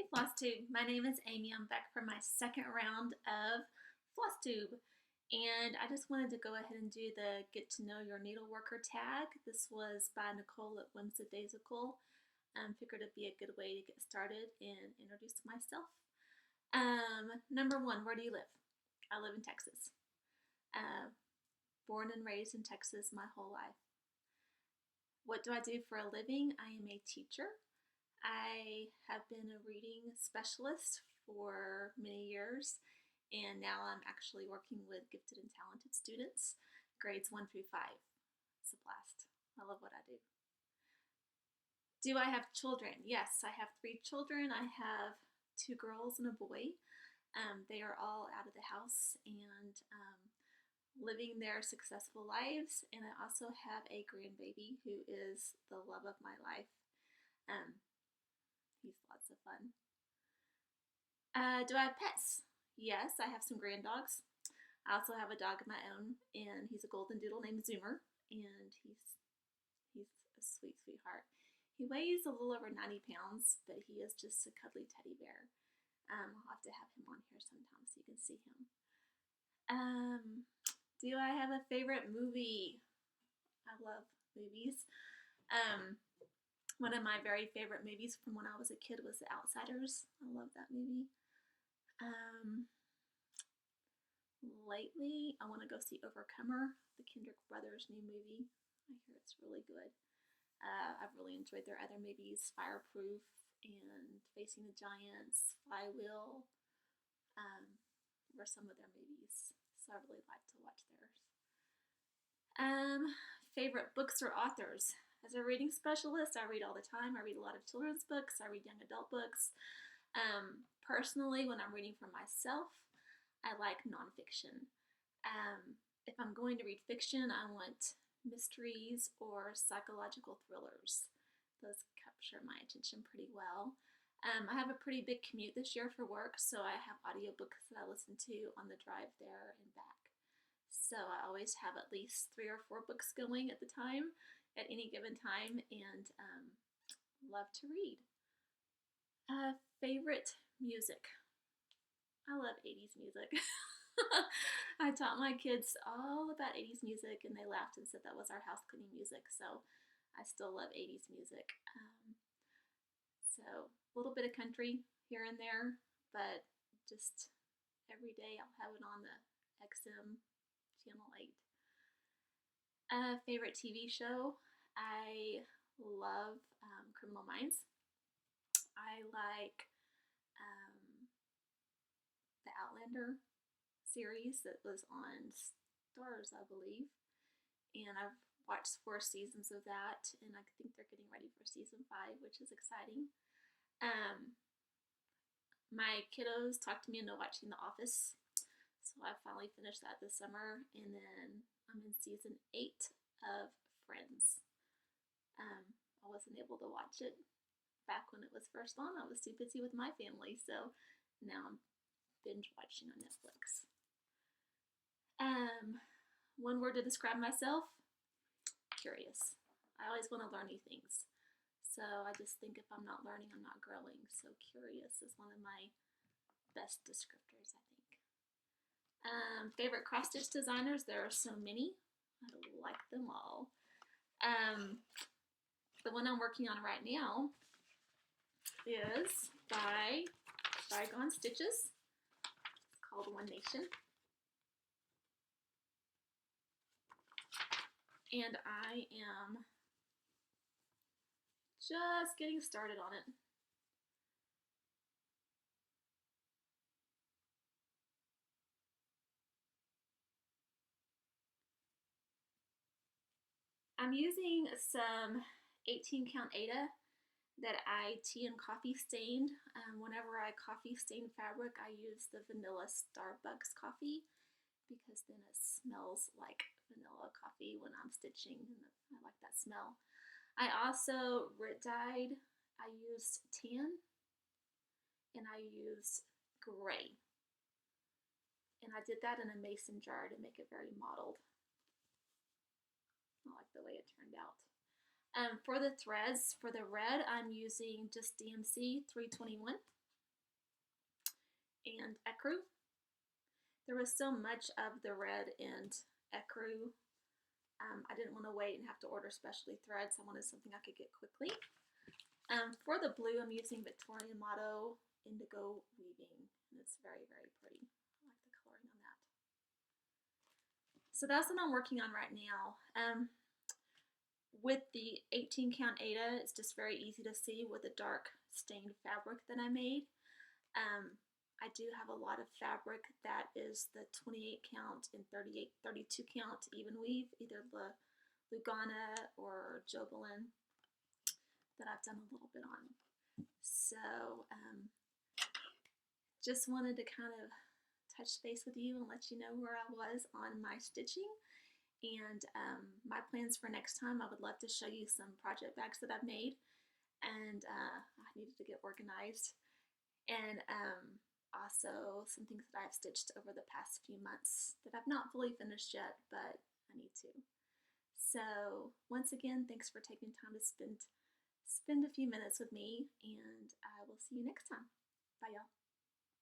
Hey Flosstube, my name is Amy. I'm back for my second round of Flosstube. And I just wanted to go ahead and do the Get to Know Your Needleworker tag. This was by Nicole at Whimsidaisical. Figured it'd be a good way to get started and introduce myself. Number one, where do you live? I live in Texas. Uh, Born and raised in Texas my whole life. What do I do for a living? I am a teacher. I have been a reading specialist for many years, and now I'm actually working with gifted and talented students, grades 1 through 5. It's a blast. I love what I do. Do I have children? Yes, I have 3 children. I have 2 girls and a boy. They are all out of the house and living their successful lives, and I also have a grandbaby who is the love of my life. Um, he's lots of fun. Do I have pets? Yes, I have some grand dogs. I also have a dog of my own, and he's a golden doodle named Zoomer, and he's a sweet sweetheart. He weighs a little over 90 pounds, but he is just a cuddly teddy bear. I'll have to have him on here sometime so you can see him. Do I have a favorite movie? I love movies. Um, One of my very favorite movies from when I was a kid was The Outsiders. I love that movie. Um, Lately, I want to go see Overcomer, the Kendrick Brothers' new movie. I hear it's really good. I've really enjoyed their other movies, Fireproof and Facing the Giants, Flywheel, were some of their movies. So I really like to watch theirs. Favorite books or authors? As a reading specialist, I read all the time. I read a lot of children's books. I read young adult books. Personally, when I'm reading for myself, I like nonfiction. If I'm going to read fiction, I want mysteries or psychological thrillers. Those capture my attention pretty well. I have a pretty big commute this year for work, so I have audiobooks that I listen to on the drive there and back. So I always have at least 3 or 4 books going at the time, at any given time, and love to read. Favorite music? I love 80s music. I taught my kids all about 80s music, and they laughed and said that was our house cleaning music, so I still love 80s music. So a little bit of country here and there, but just every day I'll have it on the XM Channel 8. Favorite TV show? I love Criminal Minds. I like the Outlander series that was on Stars, I believe. And I've watched 4 seasons of that, and I think they're getting ready for season 5, which is exciting. My kiddos talked me into watching The Office, so I finally finished that this summer, and then I'm in season 8 of Friends. I wasn't able to watch it back when it was first on. I was too busy with my family, so now I'm binge watching on Netflix. One word to describe myself: curious. I always want to learn new things. So I just think if I'm not learning, I'm not growing. So curious is one of my best descriptors, I think. Favorite cross stitch designers? There are so many. I like them all. The one I'm working on right now is by Bygone Stitches. It's called One Nation. And I am just getting started on it. I'm using some 18 count Aida that I tea and coffee stained. Whenever I coffee stain fabric, I use the vanilla Starbucks coffee because then it smells like vanilla coffee when I'm stitching, and I like that smell. I also grit dyed. I used tan and I used gray, and I did that in a mason jar to make it very mottled. I like the way it turned out. For the threads, for the red, I'm using just DMC 321. and ecru. There was so much of the red and ecru. I didn't want to wait and have to order specialty threads. I wanted something I could get quickly. For the blue, I'm using Victorian Motto Indigo Weaving, and it's very, very pretty. I like the coloring on that. So that's what I'm working on right now. With the 18 count Aida, it's just very easy to see with the dark stained fabric that I made. I do have a lot of fabric that is the 28 count and 32 count even weave, either the Lugana or Jobelin, that I've done a little bit on. So just wanted to kind of touch base with you and let you know where I was on my stitching. And my plans for next time, I would love to show you some project bags that I've made, and I needed to get organized, and also some things that I've stitched over the past few months that I've not fully finished yet, but I need to. So once again, thanks for taking time to spend a few minutes with me, and I will see you next time. Bye, y'all.